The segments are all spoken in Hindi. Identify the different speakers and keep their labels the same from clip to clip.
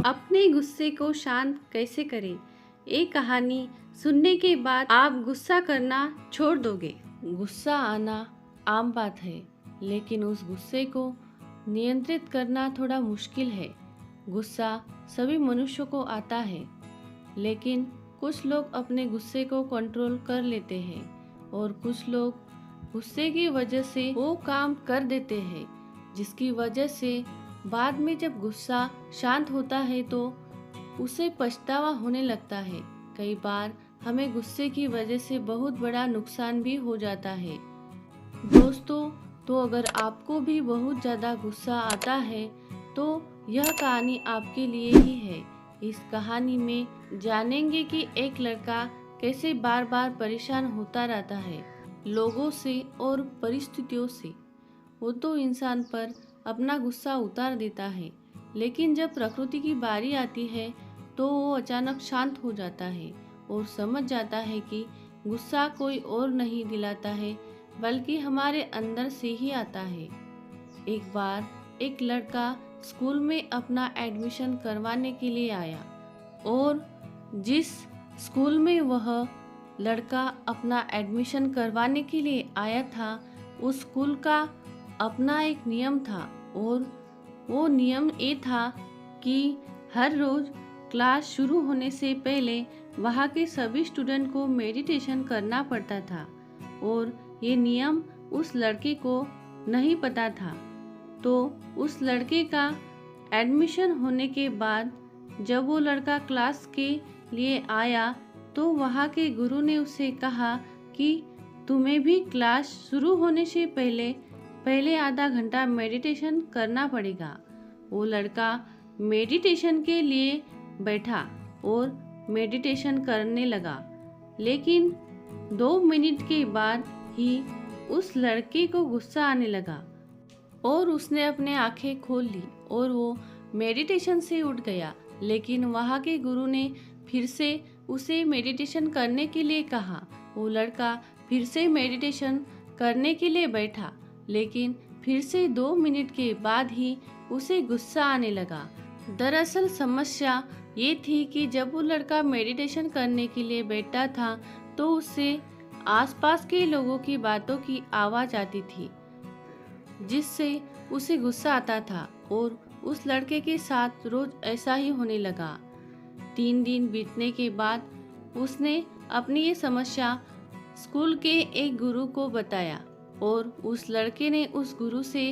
Speaker 1: अपने गुस्से को शांत कैसे करें? एक कहानी सुनने के बाद आप गुस्सा करना छोड़ दोगे।
Speaker 2: गुस्सा आना आम बात है, लेकिन उस गुस्से को नियंत्रित करना थोड़ा मुश्किल है। गुस्सा सभी मनुष्यों को आता है, लेकिन कुछ लोग अपने गुस्से को कंट्रोल कर लेते हैं और कुछ लोग गुस्से की वजह से वो काम कर देते हैं जिसकी वजह से बाद में जब गुस्सा शांत होता है तो उसे पछतावा होने लगता है। कई बार हमें गुस्से की वजह से बहुत बड़ा नुकसान भी हो जाता है। दोस्तों, तो अगर आपको भी बहुत ज़्यादा गुस्सा आता है तो यह कहानी आपके लिए ही है। इस कहानी में जानेंगे कि एक लड़का कैसे बार बार परेशान होता रहता है लोगों से और परिस्थितियों से। वो तो इंसान पर अपना गुस्सा उतार देता है, लेकिन जब प्रकृति की बारी आती है तो वो अचानक शांत हो जाता है और समझ जाता है कि गुस्सा कोई और नहीं दिलाता है बल्कि हमारे अंदर से ही आता है। एक बार एक लड़का स्कूल में अपना एडमिशन करवाने के लिए आया और जिस स्कूल में वह लड़का अपना एडमिशन करवाने के लिए आया था, उस स्कूल का अपना एक नियम था और वो नियम ये था कि हर रोज़ क्लास शुरू होने से पहले वहाँ के सभी स्टूडेंट को मेडिटेशन करना पड़ता था और ये नियम उस लड़के को नहीं पता था। तो उस लड़के का एडमिशन होने के बाद जब वो लड़का क्लास के लिए आया तो वहाँ के गुरु ने उसे कहा कि तुम्हें भी क्लास शुरू होने से पहले आधा घंटा मेडिटेशन करना पड़ेगा। वो लड़का मेडिटेशन के लिए बैठा और मेडिटेशन करने लगा, लेकिन 2 मिनट के बाद ही उस लड़के को गुस्सा आने लगा और उसने अपने आंखें खोल ली और वो मेडिटेशन से उठ गया। लेकिन वहाँ के गुरु ने फिर से उसे मेडिटेशन करने के लिए कहा। वो लड़का फिर से मेडिटेशन करने के लिए बैठा, लेकिन फिर से 2 मिनट के बाद ही उसे गुस्सा आने लगा। दरअसल समस्या ये थी कि जब वो लड़का मेडिटेशन करने के लिए बैठा था तो उससे आसपास के लोगों की बातों की आवाज़ आती थी, जिससे उसे गुस्सा आता था और उस लड़के के साथ रोज ऐसा ही होने लगा। 3 दिन बीतने के बाद उसने अपनी ये समस्या स्कूल के एक गुरु को बताया और उस लड़के ने उस गुरु से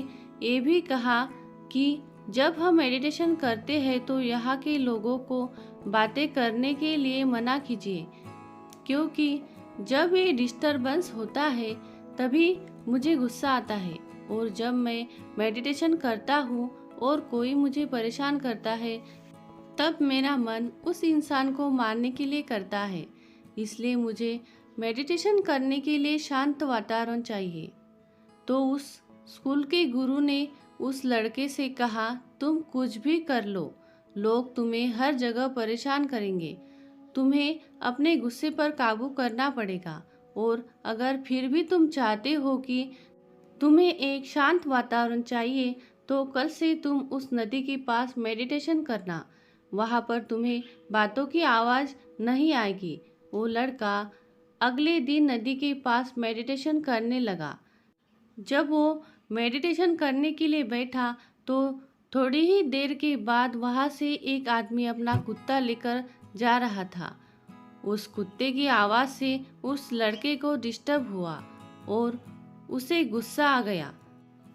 Speaker 2: ये भी कहा कि जब हम मेडिटेशन करते हैं तो यहाँ के लोगों को बातें करने के लिए मना कीजिए, क्योंकि जब ये डिस्टरबेंस होता है तभी मुझे गुस्सा आता है और जब मैं मेडिटेशन करता हूँ और कोई मुझे परेशान करता है तब मेरा मन उस इंसान को मारने के लिए करता है। इसलिए मुझे मेडिटेशन करने के लिए शांत वातावरण चाहिए। तो उस स्कूल के गुरु ने उस लड़के से कहा, तुम कुछ भी कर लो, लोग तुम्हें हर जगह परेशान करेंगे। तुम्हें अपने गुस्से पर काबू करना पड़ेगा और अगर फिर भी तुम चाहते हो कि तुम्हें एक शांत वातावरण चाहिए तो कल से तुम उस नदी के पास मेडिटेशन करना। वहाँ पर तुम्हें बातों की आवाज़ नहीं आएगी। वो लड़का अगले दिन नदी के पास मेडिटेशन करने लगा। जब वो मेडिटेशन करने के लिए बैठा तो थोड़ी ही देर के बाद वहाँ से एक आदमी अपना कुत्ता लेकर जा रहा था। उस कुत्ते की आवाज़ से उस लड़के को डिस्टर्ब हुआ और उसे गुस्सा आ गया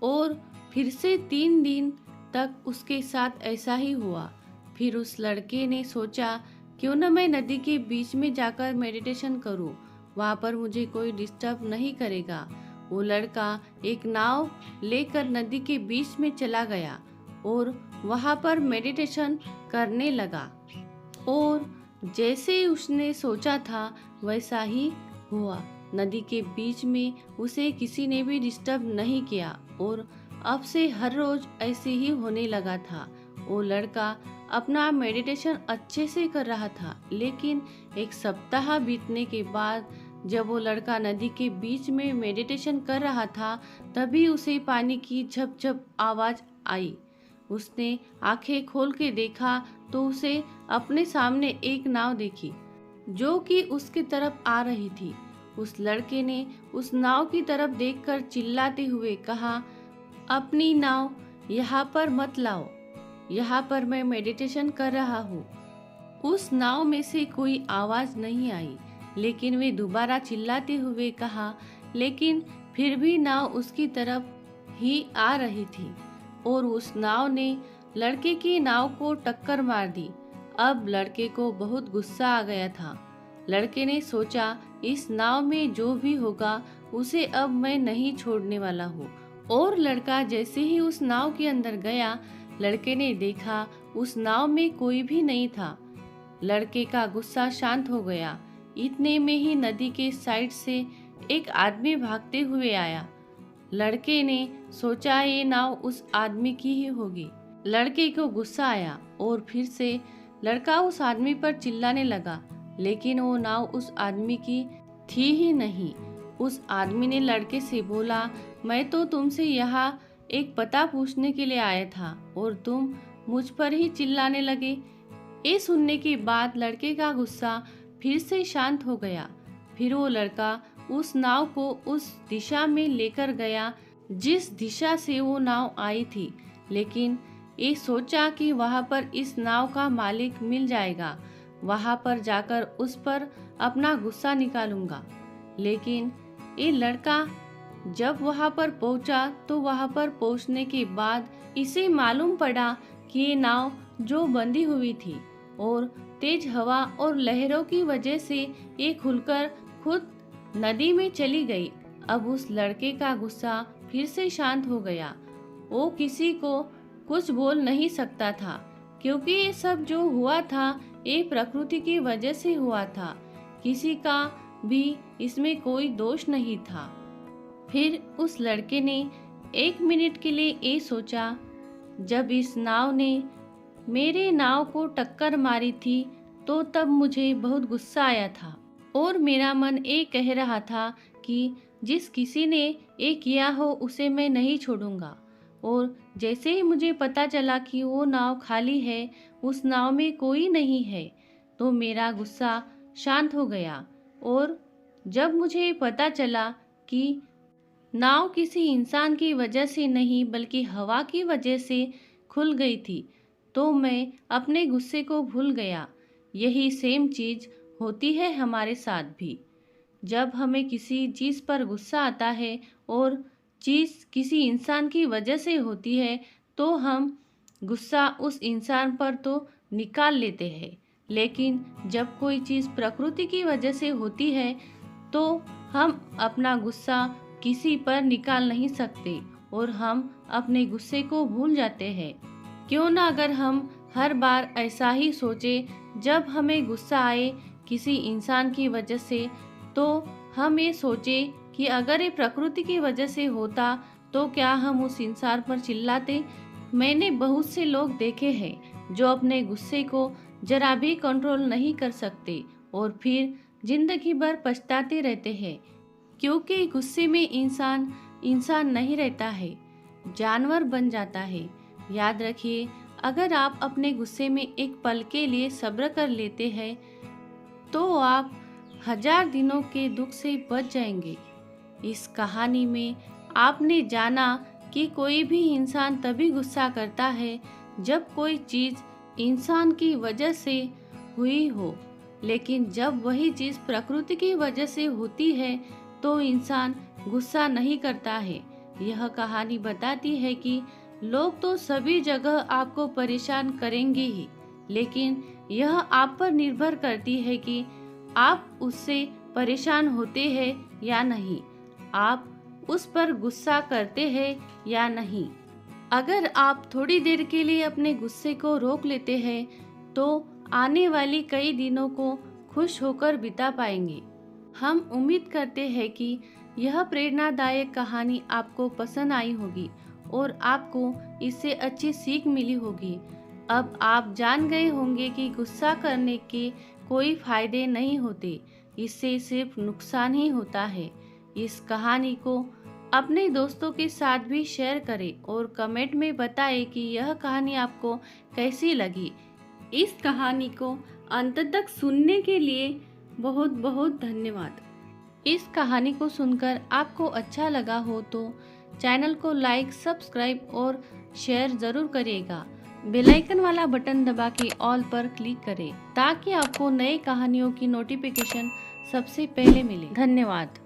Speaker 2: और फिर से 3 दिन तक उसके साथ ऐसा ही हुआ। फिर उस लड़के ने सोचा, क्यों न मैं नदी के बीच में जाकर मेडिटेशन करूं, वहाँ पर मुझे कोई डिस्टर्ब नहीं करेगा। वो लड़का एक नाव लेकर नदी के बीच में चला गया और वहाँ पर मेडिटेशन करने लगा और जैसे उसने सोचा था वैसा ही हुआ। नदी के बीच में उसे किसी ने भी डिस्टर्ब नहीं किया और अब से हर रोज ऐसे ही होने लगा था। वो लड़का अपना मेडिटेशन अच्छे से कर रहा था, लेकिन एक सप्ताह बीतने के बाद जब वो लड़का नदी के बीच में मेडिटेशन कर रहा था तभी उसे पानी की झप झप आवाज़ आई। उसने आंखें खोल के देखा तो उसे अपने सामने एक नाव दिखी जो कि उसकी तरफ आ रही थी। उस लड़के ने उस नाव की तरफ देखकर चिल्लाते हुए कहा, अपनी नाव यहाँ पर मत लाओ, यहाँ पर मैं मेडिटेशन कर रहा हूँ। उस नाव में से कोई आवाज नहीं आई, लेकिन वे दोबारा चिल्लाते हुए कहा, लेकिन फिर भी नाव उसकी तरफ ही आ रही थी और उस नाव ने लड़के की नाव को टक्कर मार दी। अब लड़के को बहुत गुस्सा आ गया था। लड़के ने सोचा, इस नाव में जो भी होगा उसे अब मैं नहीं छोड़ने वाला हूँ। और लड़का जैसे ही उस नाव के अंदर गया, लड़के ने देखा उस नाव में कोई भी नहीं था। लड़के का गुस्सा शांत हो गया। इतने में ही नदी के साइड से एक आदमी भागते हुए आया। लड़के ने सोचा ये नाव उस आदमी की ही होगी। लड़के को गुस्सा आया और फिर से लड़का उस आदमी पर चिल्लाने लगा, लेकिन वो नाव उस आदमी की थी ही नहीं। उस आदमी ने लड़के से बोला, मैं तो तुमसे यहाँ एक पता पूछने के लिए आया था और तुम मुझ पर ही चिल्लाने लगे। ये सुनने के बाद लड़के का गुस्सा फिर से शांत हो गया। फिर वो लड़का उस नाव को उस दिशा में लेकर गया जिस दिशा से वो नाव आई थी, लेकिन ये सोचा कि वहाँ पर इस नाव का मालिक मिल जाएगा, वहाँ पर जाकर उस पर अपना गुस्सा निकालूंगा। लेकिन ये लड़का जब वहाँ पर पहुँचा तो वहाँ पर पहुँचने के बाद इसे मालूम पड़ा कि ये नाव जो बंधी हुई थी और तेज हवा और लहरों की वजह से ये खुलकर खुद नदी में चली गई। अब उस लड़के का गुस्सा फिर से शांत हो गया। वो किसी को कुछ बोल नहीं सकता था, क्योंकि ये सब जो हुआ था ये प्रकृति की वजह से हुआ था। किसी का भी इसमें कोई दोष नहीं था। फिर उस लड़के ने 1 मिनट के लिए ये सोचा, जब इस नाव ने मेरे नाव को टक्कर मारी थी तो तब मुझे बहुत गुस्सा आया था और मेरा मन ये कह रहा था कि जिस किसी ने ये किया हो उसे मैं नहीं छोड़ूंगा। और जैसे ही मुझे पता चला कि वो नाव खाली है, उस नाव में कोई नहीं है, तो मेरा गुस्सा शांत हो गया। और जब मुझे पता चला कि नाव किसी इंसान की वजह से नहीं बल्कि हवा की वजह से खुल गई थी, तो मैं अपने गुस्से को भूल गया। यही सेम चीज़ होती है हमारे साथ भी। जब हमें किसी चीज़ पर गुस्सा आता है और चीज़ किसी इंसान की वजह से होती है, तो हम गुस्सा उस इंसान पर तो निकाल लेते हैं, लेकिन जब कोई चीज़ प्रकृति की वजह से होती है तो हम अपना गुस्सा किसी पर निकाल नहीं सकते और हम अपने गुस्से को भूल जाते हैं। क्यों ना अगर हम हर बार ऐसा ही सोचे, जब हमें गुस्सा आए किसी इंसान की वजह से, तो हम ये सोचे कि अगर ये प्रकृति की वजह से होता तो क्या हम उस इंसान पर चिल्लाते। मैंने बहुत से लोग देखे हैं जो अपने गुस्से को जरा भी कंट्रोल नहीं कर सकते और फिर जिंदगी भर पछताते रहते हैं, क्योंकि गुस्से में इंसान नहीं रहता है, जानवर बन जाता है। याद रखिए, अगर आप अपने गुस्से में एक पल के लिए सब्र कर लेते हैं तो आप 1000 दिनों के दुख से बच जाएंगे। इस कहानी में आपने जाना कि कोई भी इंसान तभी गुस्सा करता है जब कोई चीज़ इंसान की वजह से हुई हो, लेकिन जब वही चीज़ प्रकृति की वजह से होती है तो इंसान गुस्सा नहीं करता है। यह कहानी बताती है कि लोग तो सभी जगह आपको परेशान करेंगे ही, लेकिन यह आप पर निर्भर करती है कि आप उससे परेशान होते हैं या नहीं, आप उस पर गुस्सा करते हैं या नहीं। अगर आप थोड़ी देर के लिए अपने गुस्से को रोक लेते हैं तो आने वाली कई दिनों को खुश होकर बिता पाएंगे। हम उम्मीद करते हैं कि यह प्रेरणादायक कहानी आपको पसंद आई होगी और आपको इससे अच्छी सीख मिली होगी। अब आप जान गए होंगे कि गुस्सा करने के कोई फायदे नहीं होते, इससे सिर्फ नुकसान ही होता है। इस कहानी को अपने दोस्तों के साथ भी शेयर करें और कमेंट में बताएं कि यह कहानी आपको कैसी लगी।
Speaker 1: इस कहानी को अंत तक सुनने के लिए बहुत बहुत धन्यवाद।
Speaker 2: इस कहानी को सुनकर आपको अच्छा लगा हो तो चैनल को लाइक, सब्सक्राइब और शेयर ज़रूर करिएगा। बेल आइकन वाला बटन दबा के ऑल पर क्लिक करें ताकि आपको नए कहानियों की नोटिफिकेशन सबसे पहले मिले। धन्यवाद।